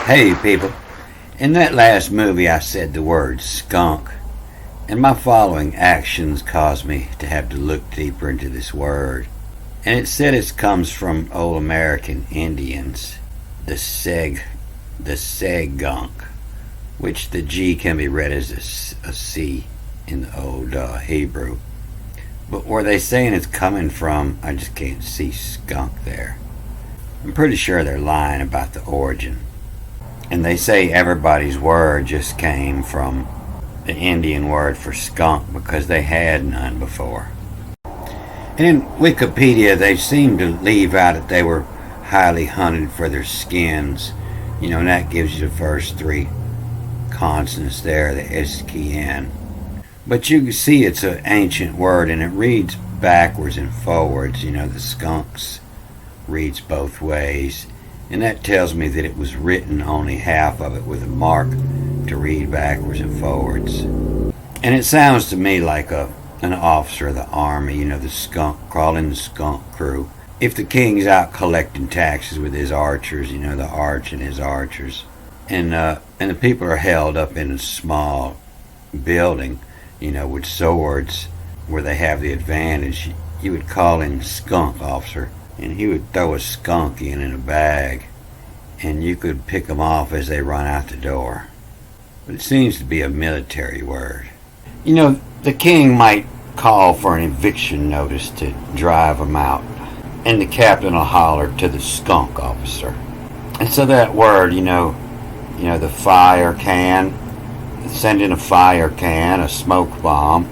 Hey people, in that last movie I said the word skunk, and my following actions caused me to have to look deeper into this word. And it said it comes from old American Indians, the Segunk, which the G can be read as a C in the old Hebrew. But where they saying it's coming from, I just can't see skunk there. I'm pretty sure they're lying about the origin. And they say everybody's word just came from the Indian word for skunk because they had none before. And in Wikipedia, they seem to leave out that they were highly hunted for their skins. And that gives you the first three consonants there, the SKN. But you can see it's an ancient word, and it reads backwards and forwards. The skunks reads both ways. And that tells me that it was written only half of it with a mark to read backwards and forwards. And it sounds to me like an officer of the army, the skunk, crawling the skunk crew. If the king's out collecting taxes with his archers, the arch and his archers, and the people are held up in a small building, with swords where they have the advantage, you would call him skunk officer. And he would throw a skunk in a bag, and you could pick them off as they run out the door. But it seems to be a military word. The king might call for an eviction notice to drive them out, and the captain will holler to the skunk officer. And so that word, the fire can, sending a fire can, a smoke bomb.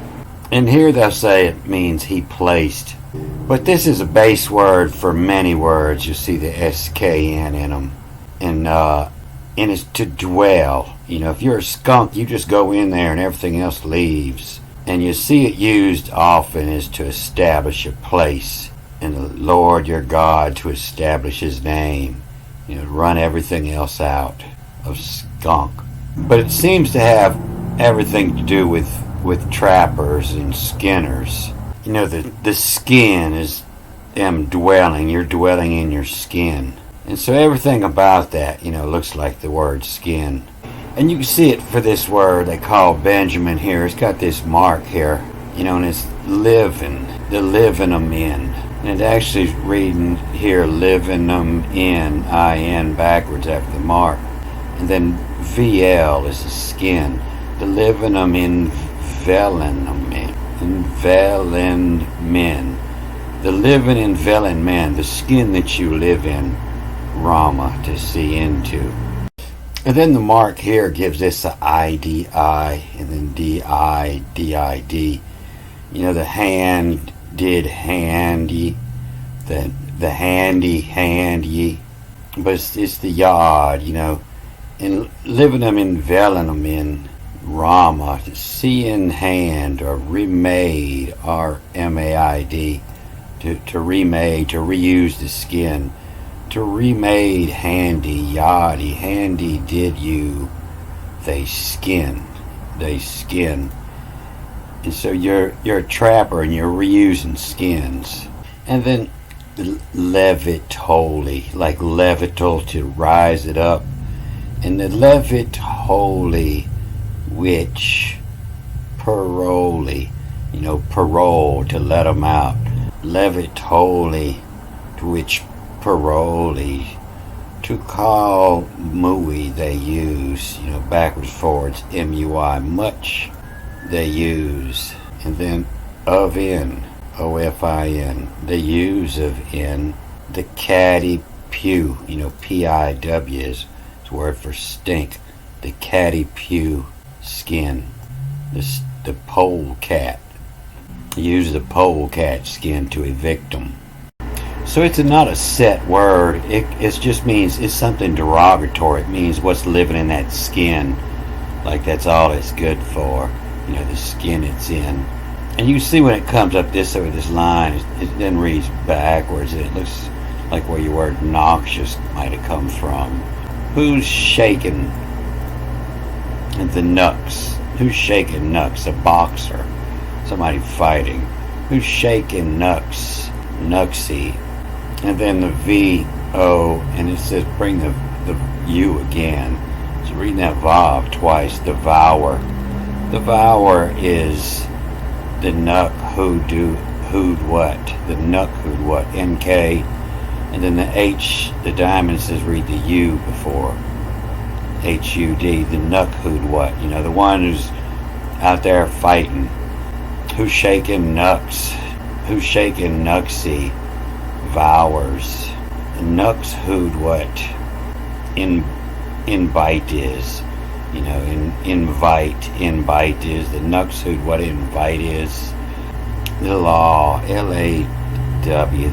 And here they'll say it means he placed. But this is a base word for many words. You see the SKN in them. And it's to dwell. If you're a skunk, you just go in there and everything else leaves. And you see it used often as to establish a place. And the Lord your God to establish his name. Run everything else out of skunk. But it seems to have everything to do with trappers and skinners. The skin is them dwelling. You're dwelling in your skin. And so everything about that, looks like the word skin. And you can see it for this word they call Benjamin here. It's got this mark here, and it's living. The living them in. And it actually is reading here, living them in, I-N backwards after the mark. And then VL is the skin. The living them in, velling them in. Enveiling men. The living enveiling men, the skin that you live in, Rama, to see into. And then the mark here gives us a IDI and then DI, DID. The hand did handy, the handy. But it's the yod, and living them enveiling them in Rama, to see in hand, or remade, R-M-A-I-D, to remade, to reuse the skin, to remade handy, yadi, handy did you, they skin. And so you're a trapper and you're reusing skins. And then levit holy, like levital, to rise it up. And the levit holy, which paroli, parole, to let them out. Levit holy, to which paroli, to call mui they use, backwards forwards, M-U-I, much they use. And then of in, O-F-I-N, the use of in, the caddy pew, P-I-W is a word for stink, the caddy pew skin, the polecat. Use the polecat skin to evict them. So it's not a set word. It just means it's something derogatory. It means what's living in that skin. Like that's all it's good for. The skin it's in. And you see when it comes up this way, this line, it then reads backwards. It looks like where your word noxious might have come from. Who's shaking the knucks? Who's shaking knucks? A boxer. Somebody fighting. Who's shaking knucks? Knucksy. And then the V-O, and it says bring the U again. So reading that vav twice. Devour. Devour is the nuck hood what. The nuck hood what. NK. And then the H, the diamond says read the U before. HUD, the nuck hood what. The one who's out there fighting. Who's shaking nucks. Who's shaking nucksy. Vours. The nucks hood what. Invite is. Invite is. The nucks hood what invite is. The law, LAW.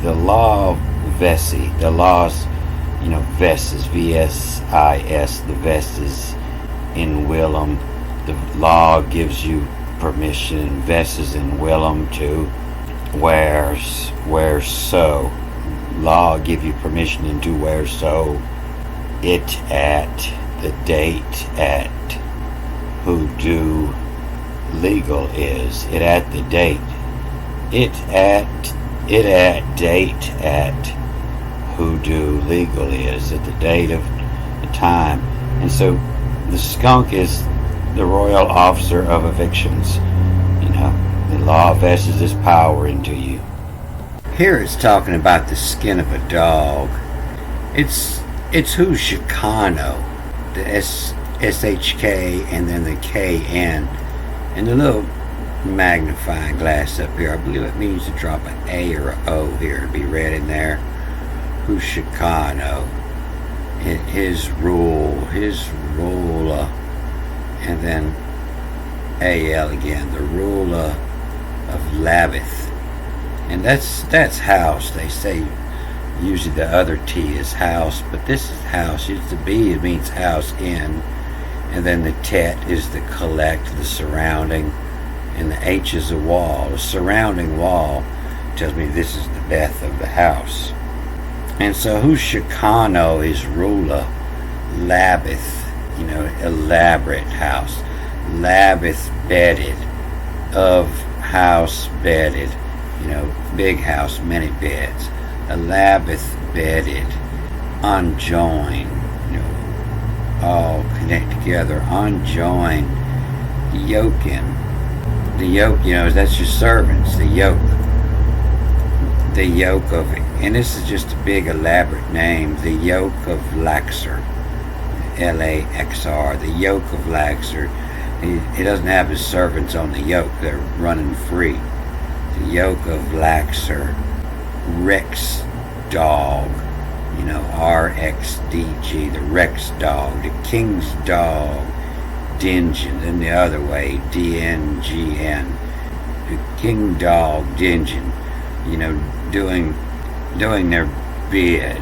The law of Vessi. The laws, Vesses, VSIS. The Vesses in Willem. The law gives you permission, Vesses in Willem to where so. Law give you permission into where so. It at the date at who do legal is. It at the date. It at date at who do legal is at the date of the time. And so the skunk is the royal officer of evictions. The law vests this power into you. Here it's talking about the skin of a dog. It's who's Chicano, the SHK and then the KN, and the little magnifying glass up here. I believe it means to drop an A or an O here to be read in there. Who's Chicano? His rule, and then AL again, the ruler of Lavith. And that's house. They say usually the other T is house, but this is house. It's the B, it means house in. And then the tet is the collect, the surrounding, and the H is a wall. A surrounding wall tells me this is the Beth of the house. And so who's Chicano is ruler, Labith, elaborate house. Labith bedded, of house bedded, big house, many beds. A Labith bedded, unjoined, all connect together, unjoined, yoking. The yoke, that's your servants, the yoke. The yoke of, and this is just a big elaborate name, the yoke of Laxer, LAXR, the yoke of Laxer. He doesn't have his servants on the yoke, they're running free. The yoke of Laxer, Rex dog, RXDG, the Rex dog, the King's dog, Dingeon, then the other way, DNGN, the King dog, Dingeon, doing their bid.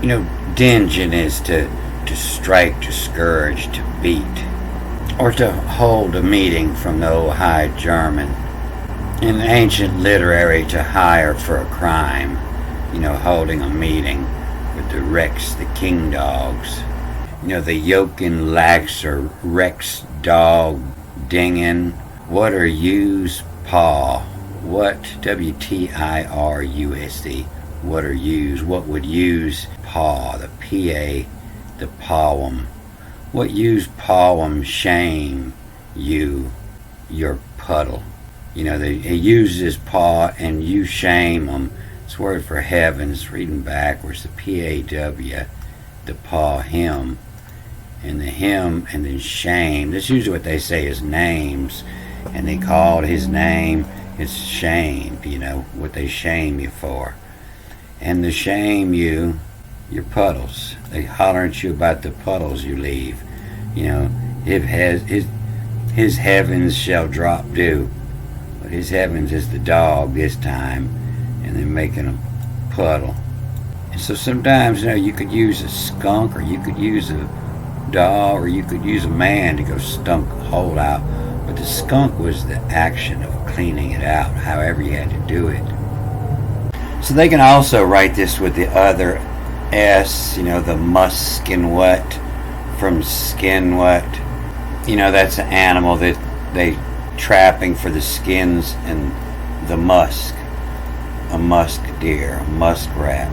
Dingeon is to strike, to scourge, to beat, or to hold a meeting from the old High German. In ancient literary, to hire for a crime, holding a meeting with the Rex, the king dogs. The yokin laxer, Rex dog, dingin. What are yous, paw? What, WTIRUSD, what are yous? What would use paw, the PA, the pawum? What use pawum shame you, your puddle? He uses his paw and you shame him. It's word for heavens, reading backwards, the PAW, the paw, him, and the him, and then shame. That's usually what they say is names, and they called his name, it's shame, what they shame you for. And to shame you, your puddles. They holler at you about the puddles you leave. His heavens shall drop dew. But his heavens is the dog this time, and they're making a puddle. And so sometimes, you could use a skunk, or you could use a dog, or you could use a man to go stump a hole out. But the skunk was the action of cleaning it out, however you had to do it. So they can also write this with the other S, the musk and what, from skin what. That's an animal that they trapping for the skins and the musk. A musk deer, a muskrat.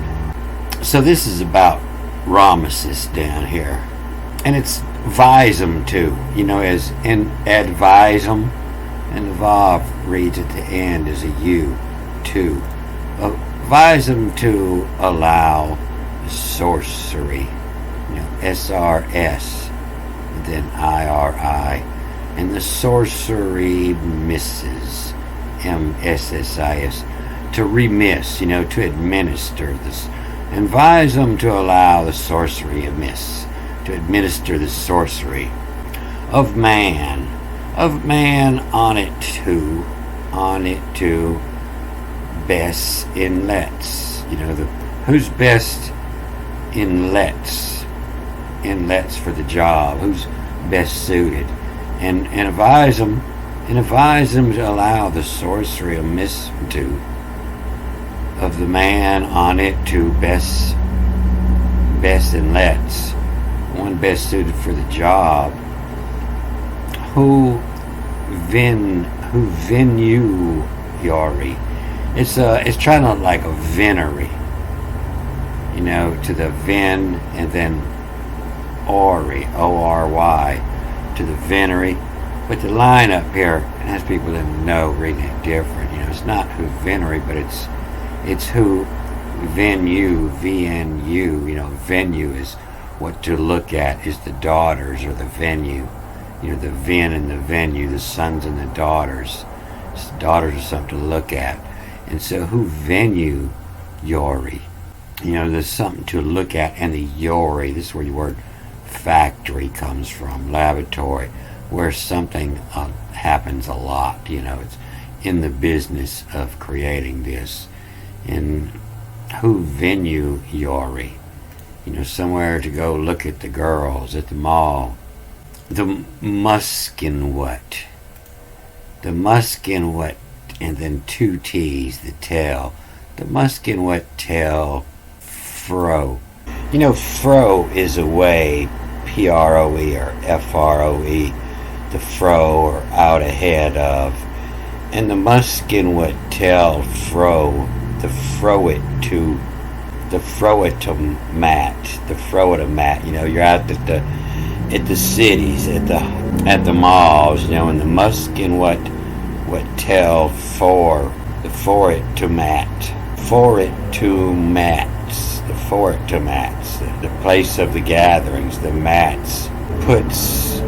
So this is about Rameses down here. And it's visum too, as in advisum, and the vav reads at the end as a U, too. Visum to allow sorcery, SRS, and then IRI, and the sorcery misses, MSSIS, to remiss, to administer this, and visum to allow the sorcery amiss, to administer the sorcery of man on it to best in lets, who's best in lets for the job, who's best suited, and advise them to allow the sorcery amiss to of the man on it to best in lets, one best suited for the job, who venue yori. It's trying to like a venery, to the ven and then ori, O-R-Y, to the venery. But the line up here, and as people didn't know, reading it different, it's not who venery, but it's who venue, V-N-U, venue is what to look at, is the daughters or the venue. The ven and the venue, the sons and the daughters. The daughters are something to look at. And so who venue yori? There's something to look at, and the yori, this is where the word factory comes from, laboratory, where something happens a lot, it's in the business of creating this. And who venue yori? Somewhere to go look at the girls at the mall. The muskin what? The muskin what, and then two T's, the tail. The muskin what tail fro. Fro is a way, P-R-O-E or F-R-O-E, the fro or out ahead of. And the muskin what tail fro, the fro it to mat, you're out at the cities, at the malls, and the muskin what tell for it to mat, the place of the gatherings, the mats, puts.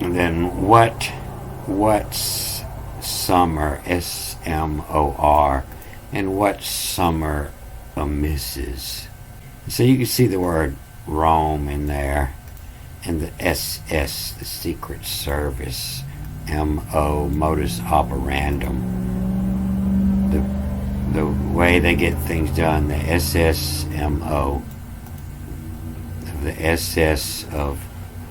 And then what's summer, S-M-O-R, and what summer amisses. So you can see the word Rome in there, and the SS, the Secret Service, M-O, modus operandum, the way they get things done, the SSMO, the SS of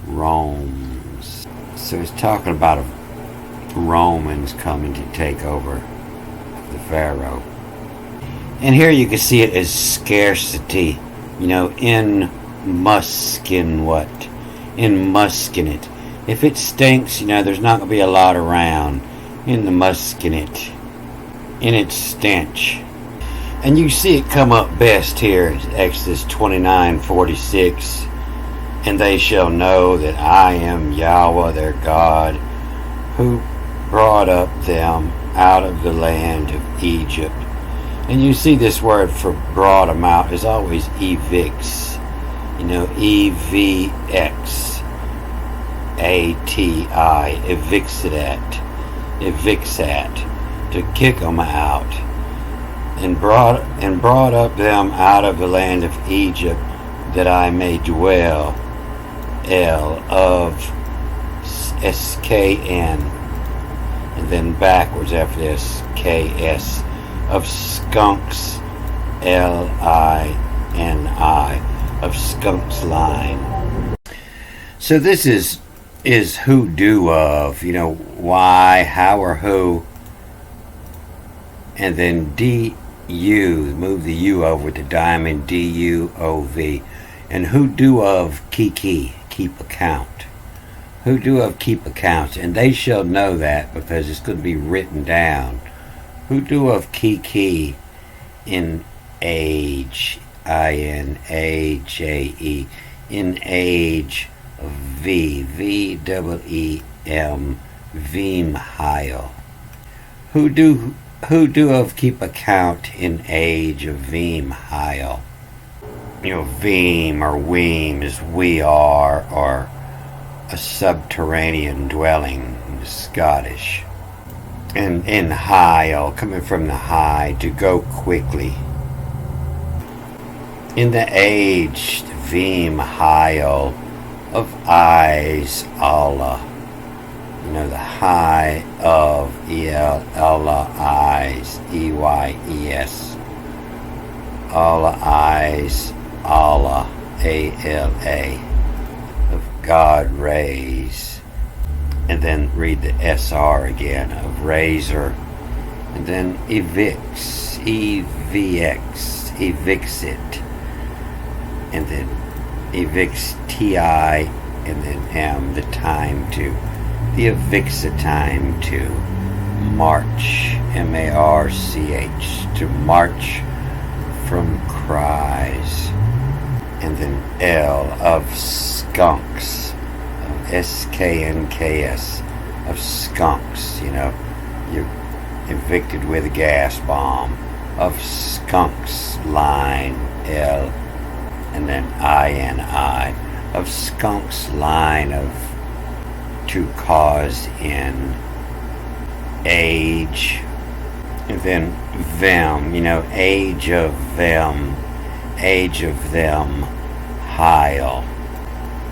Rome's. So it's talking about Romans coming to take over the Pharaoh. And here you can see it as scarcity, in muskin what? In muskinate. If it stinks, there's not going to be a lot around. In the muskinate. In its stench. And you see it come up best here, Exodus 29:46. And they shall know that I am Yahweh their God, who brought up them out of the land of Egypt. And you see this word for brought them out is always evix. E-V-X A-T-I, evixat, to kick them out, and brought up them out of the land of Egypt, that I may dwell, L of S-K-N, and then backwards after this, K-S, of skunks, L-I-N-I, of Skunk's line. So this is who do of, why, how, or who, and then D-U, move the U over to diamond, D-U-O-V, and who do of kiki, keep account. Who do of keep accounts, and they shall know that because it's going to be written down. Who do of kiki in age, INAJE, in age VEEM, Veem Heil. Who do of keep account in age of Veem Heil? Veem or weem is we are, or a subterranean dwelling in the Scottish. And in Heil, coming from the high, to go quickly. In the age, Veem Heil, of eyes, Allah. The high of Allah, eyes, EYES. Allah, eyes, Allah, ALA. Of God, rays. And then read the SR again, of razor. And then evicts, EVX, evicts it. And then evicts TI, and then M, the time to. The evicts the time to march, MARCH, to march from cries. And then L, of skunks, of SKNKS, of skunks, you're evicted with a gas bomb. Of skunks, line, L, and then INI, of skunks, line, of to cause in age. And then them, age of them, Heil,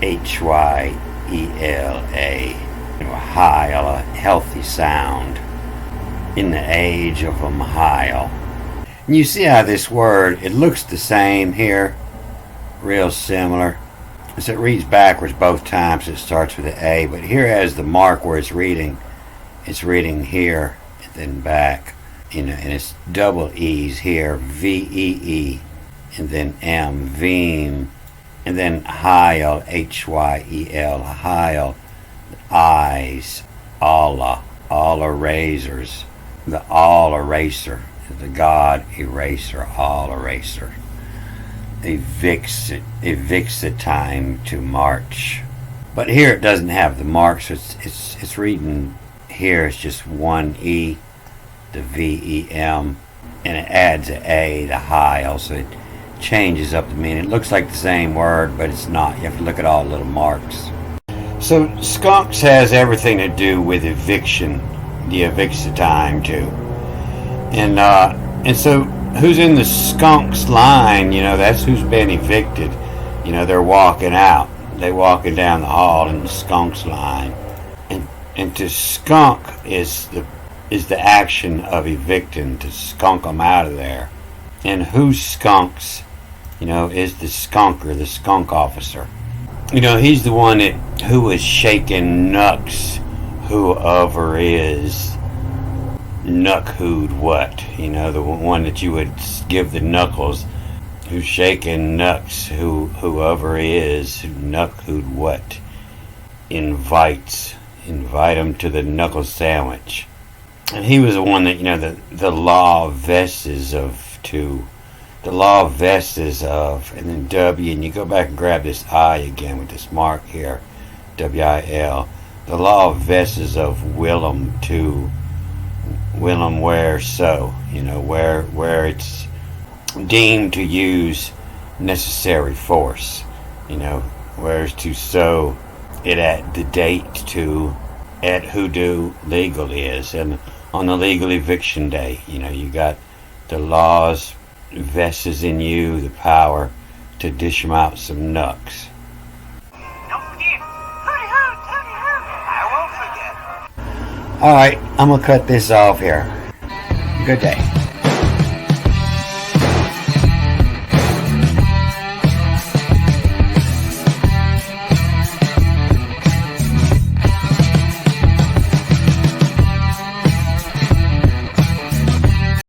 HYELA, Heil, a healthy sound, in the age of them, Heil. And you see how this word, it looks the same here, real similar. As it reads backwards both times, it starts with an A, but here has the mark where it's reading here and then back, and it's double E's here, VEE, and then M, Veem, and then Heil, HYEL, Heil, eyes, Allah razors, the all eraser, the God eraser, all eraser. Evicts the time to march. But here it doesn't have the mark, so it's reading here, it's just one E, the VEM, and it adds an A to Heil, so it changes up the meaning. It looks like the same word, but it's not. You have to look at all the little marks. So skunks has everything to do with eviction. The evicts the time too. And so who's in the skunks line, that's who's been evicted. They're walking out. They're walking down the hall in the skunks line. And to skunk is the action of evicting, to skunk them out of there. And who skunks, is the skunker, the skunk officer. He's the one who is shaking knucks, whoever is knuck who'd what, the one that you would give the knuckles, who's shaking knucks, whoever is, knuck who'd what, invite him to the knuckle sandwich. And he was the one that, the law vests of, and then W, and you go back and grab this I again with this mark here, WIL, the law vests of Willem to Willem where so, where it's deemed to use necessary force, whereas to so it at the date to at who do legal is, and on the legal eviction day, you got the laws vests in you the power to dish them out some knucks. Don't forget, hooty hoot, hooty hoot. I won't forget. Alright, I'm gonna cut this off here. Good day.